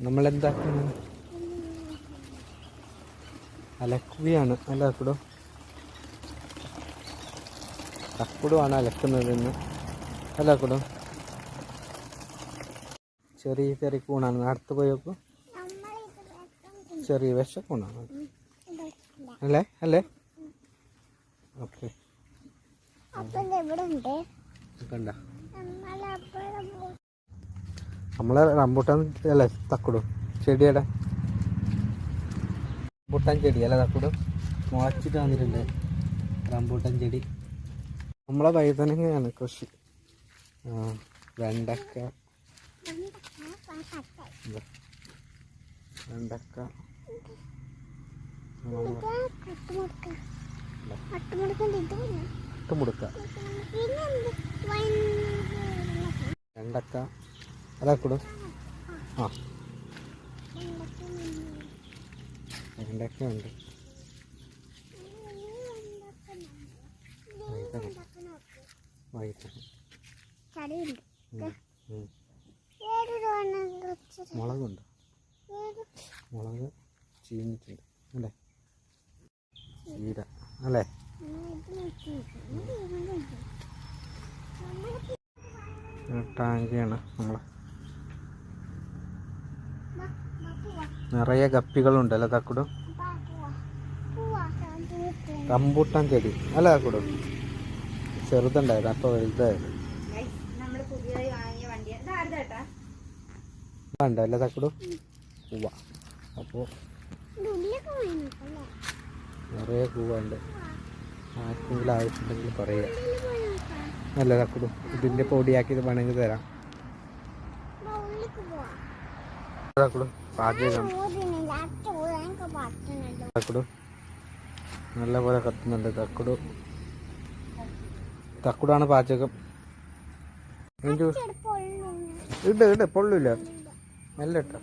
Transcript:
നമ്മളെന്താക്കുന്നു? അലക്കുകയാണ്. അല്ല തക്കുടു, തക്കുടുവാണ് അലക്കുന്നതെന്ന്. അല്ല തക്കുടു, ചെറിയ ചെറിയ കൂണാണ്. അടുത്ത് പോയി നോക്കൂ. ചെറിയ വിഷ കൂണാണ് അല്ലേ? അല്ലേ? ഓക്കെ. കണ്ട നമ്മളെ റംബൂട്ടാൻ അല്ലേ തക്കുടു? ചെടിയുടെ റംബൂട്ടാൻ ചെടി അല്ലേ തക്കുടു? മുളച്ചിട്ട് വന്നിട്ടുണ്ട് റംബൂട്ടാൻ ചെടി. നമ്മളെ വഴുതനങ്ങയാണ് കൃഷി. വെണ്ടക്ക, വെണ്ടക്ക, മുടുക്ക, വെണ്ടക്ക അതാക്കൂടും. ആ വെണ്ടക്ക ഉണ്ട്. മുളകുണ്ട്. മുളക് ചീഞ്ഞിട്ടുണ്ട് അല്ലേ? ചീര അല്ലേ? ടാങ്കിയാണ് നമ്മളെ. നിറയെ ഗപ്പികളുണ്ടല്ലോ തക്കുടു. റംബൂട്ടാൻ ചെടി അല്ല തക്കുടു? ചെറുതുണ്ടായത് അപ്പൊ വലുതായത് ഉണ്ടല്ലേ തക്കുടു? പൂവ. അപ്പോൾ നിറയെ പൂവുണ്ട്. ആർക്കെങ്കിലും ആവശ്യമുണ്ടെങ്കിൽ പറയുക. അല്ല തക്കുടു, ഇതിൻ്റെ പൊടിയാക്കിയത് വേണമെങ്കിൽ തരാം തക്കുടു. പാചകം തക്കുടു നല്ലപോലെ കത്തുന്നുണ്ട് തക്കുടു. തക്കുടാണ് പാചകം. ഇട് പൊള്ളില്ല, മെല്ലെ ഇട്ടോ.